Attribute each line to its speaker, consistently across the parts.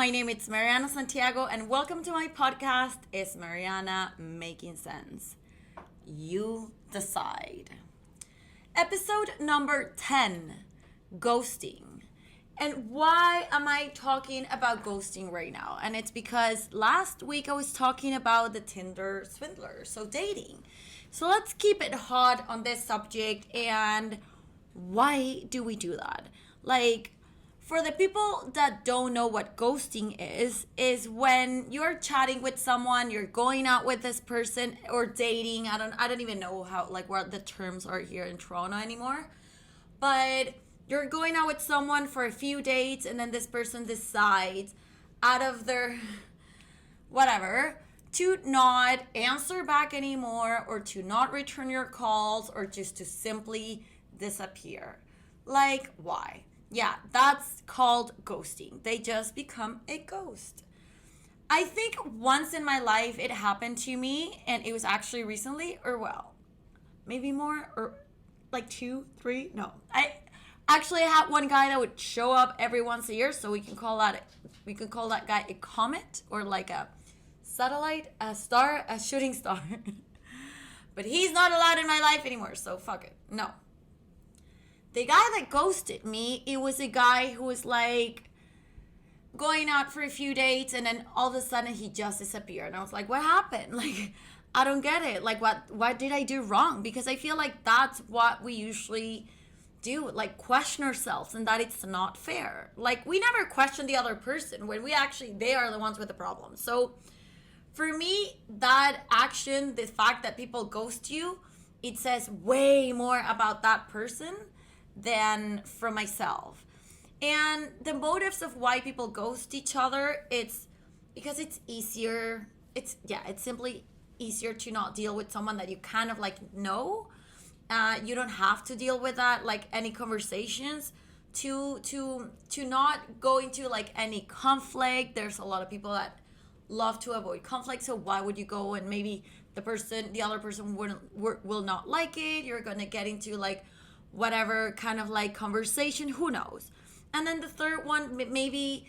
Speaker 1: My name is Mariana Santiago, and welcome to my podcast, Is Mariana Making Sense? You decide. Episode number 10, Ghosting. And why am I talking about ghosting right now? And it's because last week I was talking about the Tinder swindler, so dating. So let's keep it hot on this subject. And why do we do that? For the people that don't know what ghosting is when you're chatting with someone, you're going out with this person or dating. I don't even know what the terms are here in Toronto anymore. But you're going out with someone for a few dates, and then this person decides out of their whatever to not answer back anymore, or to not return your calls, or just to simply disappear. Why? Yeah, that's called ghosting. They just become a ghost. I think once in my life it happened to me, and it was actually recently, maybe more, or like 2, 3. No, I actually had one guy that would show up every once a year, so we can call that guy a comet, or like a satellite, a star, a shooting star. But he's not allowed in my life anymore, so fuck it. No. The guy that ghosted me, it was a guy who was going out for a few dates, and then all of a sudden he just disappeared. And I was like, what happened? I don't get it. What did I do wrong? Because I feel like that's what we usually do, question ourselves, and that it's not fair. We never question the other person when they are the ones with the problem. So for me, that action, the fact that people ghost you, it says way more about that person than from myself. And the motives of why people ghost each other, it's because it's easier. It's simply easier to not deal with someone that you kind of know. You don't have to deal with that, any conversations, to not go into any conflict. There's a lot of people that love to avoid conflict, so why would you go, and maybe the other person will not like it. You're gonna get into whatever kind of conversation, who knows. And then the third one, maybe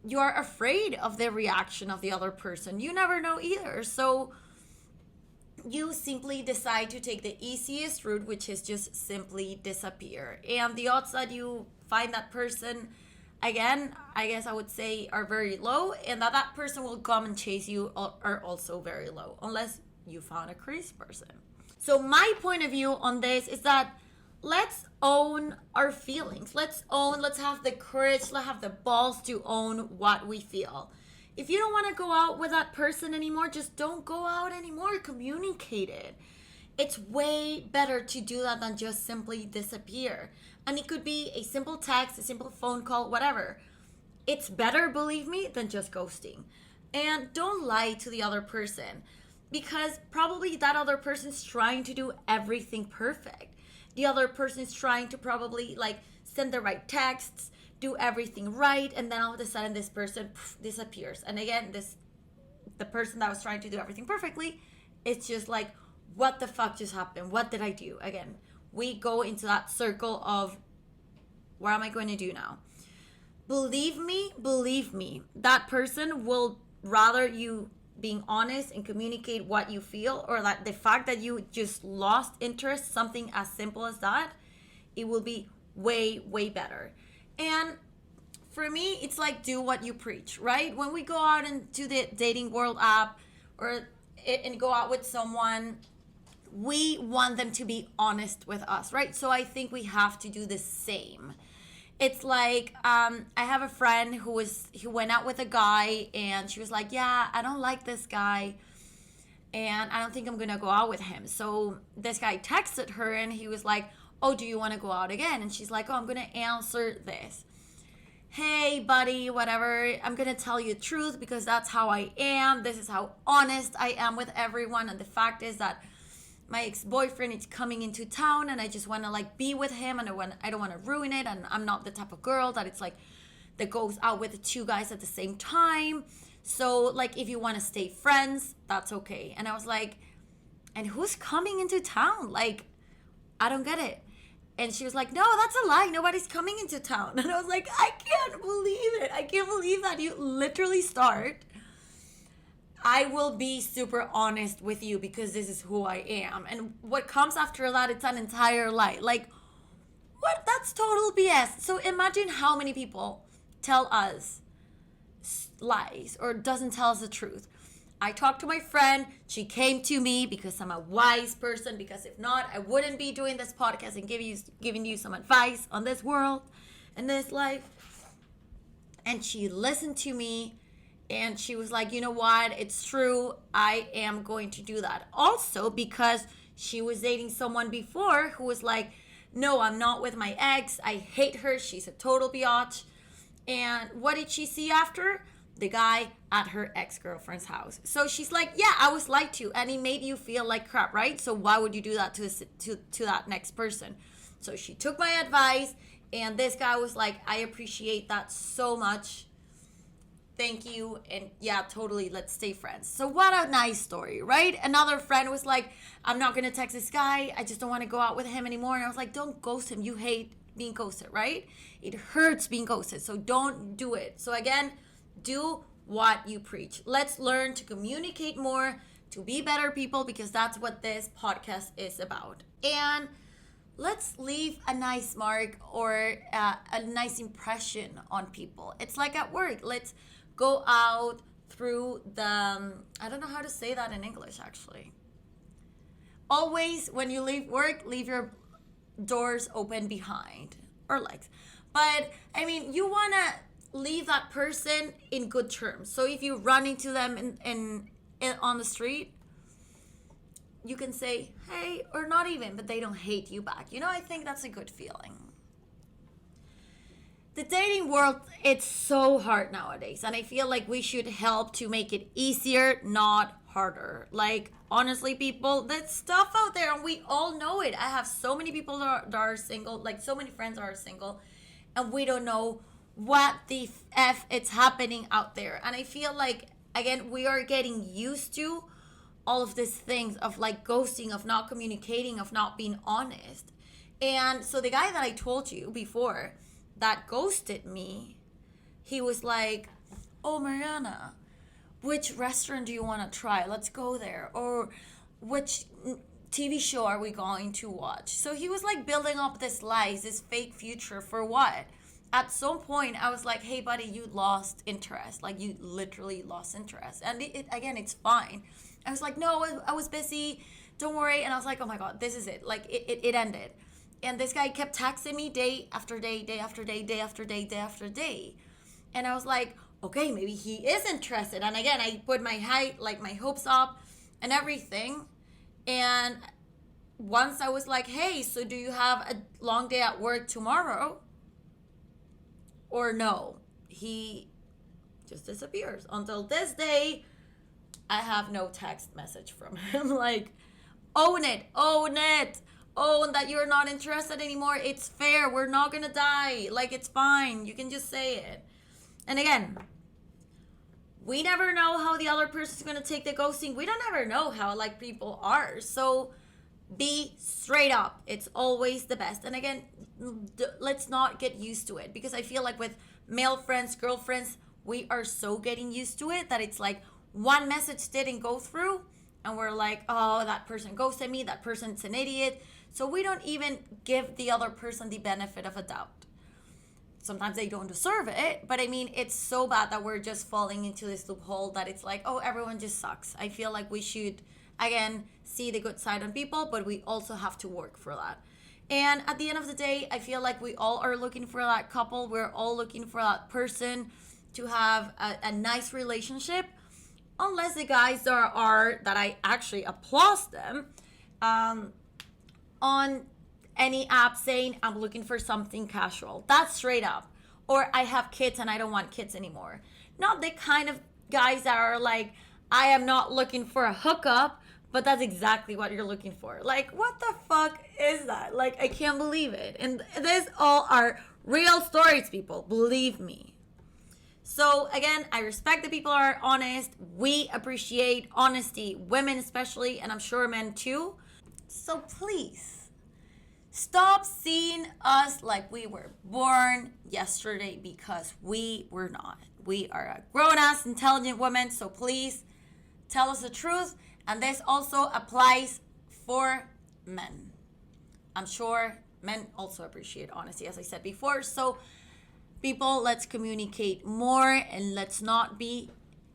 Speaker 1: you're afraid of the reaction of the other person. You never know either. So you simply decide to take the easiest route, which is just simply disappear. And the odds that you find that person again, I guess I would say, are very low, and that person will come and chase you are also very low, unless you found a crazy person. So my point of view on this is that let's own our feelings. Let's have the courage, let's have the balls to own what we feel. If you don't want to go out with that person anymore, just don't go out anymore. Communicate it. It's way better to do that than just simply disappear. And it could be a simple text, a simple phone call, whatever. It's better, believe me, than just ghosting. And don't lie to the other person, because probably that other person's trying to do everything perfect. The other person is trying to probably send the right texts, do everything right, and then all of a sudden this person disappears. And again, the person that was trying to do everything perfectly, it's just what the fuck just happened? What did I do? Again, we go into that circle of, what am I going to do now? Believe me, that person will rather you being honest and communicate what you feel, or the fact that you just lost interest, something as simple as that, it will be way, way better. And for me, it's do what you preach, right? When we go out into the dating world app and go out with someone, we want them to be honest with us, right? So I think we have to do the same. It's I have a friend who went out with a guy, and she was like, yeah, I don't like this guy, and I don't think I'm gonna go out with him. So this guy texted her, and he was like, oh, do you want to go out again? And she's like, oh, I'm gonna answer this. Hey buddy, whatever, I'm gonna tell you the truth because that's how I am. This is how honest I am with everyone. And the fact is that my ex-boyfriend is coming into town, and I just want to be with him, and I don't want to ruin it, and I'm not the type of girl that it's that goes out with two guys at the same time. So if you want to stay friends, that's okay. And I was like, and who's coming into town? I don't get it. And she was like, no, that's a lie. Nobody's coming into town. And I was like, I can't believe it. I can't believe that you literally start. I will be super honest with you because this is who I am. And what comes after that, it's an entire lie. Like, what? That's total BS. So imagine how many people tell us lies or doesn't tell us the truth. I talked to my friend. She came to me because I'm a wise person. Because if not, I wouldn't be doing this podcast and giving you some advice on this world and this life. And she listened to me and she was like, you know what? It's true. I am going to do that. Also because she was dating someone before who was like, no, I'm not with my ex. I hate her. She's a total biatch. And what did she see after? The guy at her ex-girlfriend's house. So she's like, yeah, I was lied to and he made you feel like crap, right? So why would you do that to that next person? So she took my advice and this guy was like, I appreciate that so much. Thank you. And yeah, totally, let's stay friends. So what a nice story, right? Another friend was like, I'm not going to text this guy. I just don't want to go out with him anymore. And I was like, don't ghost him. You hate being ghosted, right? It hurts being ghosted. So don't do it. So again, do what you preach. Let's learn to communicate more, to be better people, because that's what this podcast is about. And let's leave a nice mark or a nice impression on people. It's like at work. Let's go out through the, I don't know how to say that in English actually. Always, when you leave work, leave your doors open behind or legs. But I mean, you want to leave that person in good terms. So if you run into them in on the street, you can say, hey, or not even, but they don't hate you back. You know, I think that's a good feeling. The dating world, it's so hard nowadays. And I feel like we should help to make it easier, not harder. Like, honestly, people, there's stuff out there and we all know it. I have so many people that are single, like so many friends that are single, and we don't know what the F it's happening out there. And I feel like, again, we are getting used to all of these things of like ghosting, of not communicating, of not being honest. And so the guy that I told you before that ghosted me, he was like, oh, Mariana, which restaurant do you want to try? Let's go there. Or which TV show are we going to watch? So he was like building up this lies, this fake future for what? At some point, I was like, hey, buddy, you lost interest. Like, you literally lost interest. And again, it's fine. I was like, no, I was busy. Don't worry. And I was like, oh, my God, this is it. Like, it ended. And this guy kept texting me day after day, day after day, day after day, day after day. And I was like, okay, maybe he is interested. And again, I put my hopes up and everything. And once I was like, hey, so do you have a long day at work tomorrow? Or no, he just disappears. Until this day, I have no text message from him. Like, own it. Own that you're not interested anymore. It's fair. We're not going to die. Like, it's fine. You can just say it. And again, we never know how the other person's going to take the ghosting. We don't ever know how, like, people are. So be straight up. It's always the best. And again, let's not get used to it, because I feel like with male friends, girlfriends, we are so getting used to it that it's like one message didn't go through and we're like, oh, that person ghosted me, that person's an idiot. So we don't even give the other person the benefit of a doubt. Sometimes they don't deserve it, but I mean, it's so bad that we're just falling into this loophole that it's like, oh, everyone just sucks. I feel like we should, again, see the good side on people, but we also have to work for that. And at the end of the day, I feel like we all are looking for that couple. We're all looking for that person to have a nice relationship. Unless the guys that I actually applaud them on any app saying, I'm looking for something casual. That's straight up. Or I have kids and I don't want kids anymore. Not the kind of guys that are like, I am not looking for a hookup, but that's exactly what you're looking for. Like, what the fuck is that? Like, I can't believe it. And these all are real stories, people. Believe me. So, again, I respect that people are honest. We appreciate honesty. Women especially, and I'm sure men too. So, please, Stop seeing us like we were born yesterday, because we were not. We are a grown-ass, intelligent woman, so please tell us the truth. And this also applies for men. I'm sure men also appreciate honesty, as I said before. So people, let's communicate more and let's not be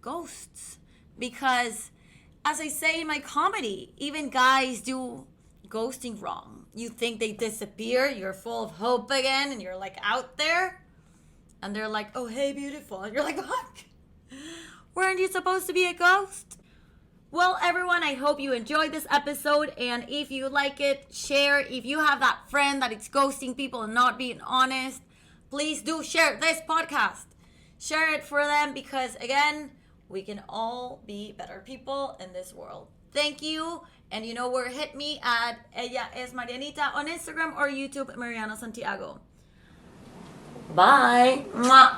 Speaker 1: ghosts. Because as I say in my comedy, even guys do ghosting wrong. You think they disappear, you're full of hope again, and you're like out there, and they're like, oh, hey, beautiful. And you're like, fuck, weren't you supposed to be a ghost? Well, everyone, I hope you enjoyed this episode, and if you like it, share. If you have that friend that is ghosting people and not being honest, please do share this podcast. Share it for them, because again, we can all be better people in this world. Thank you. And you know where, hit me at Ella es Marianita on Instagram or YouTube, Mariana Santiago. Bye. Mwah.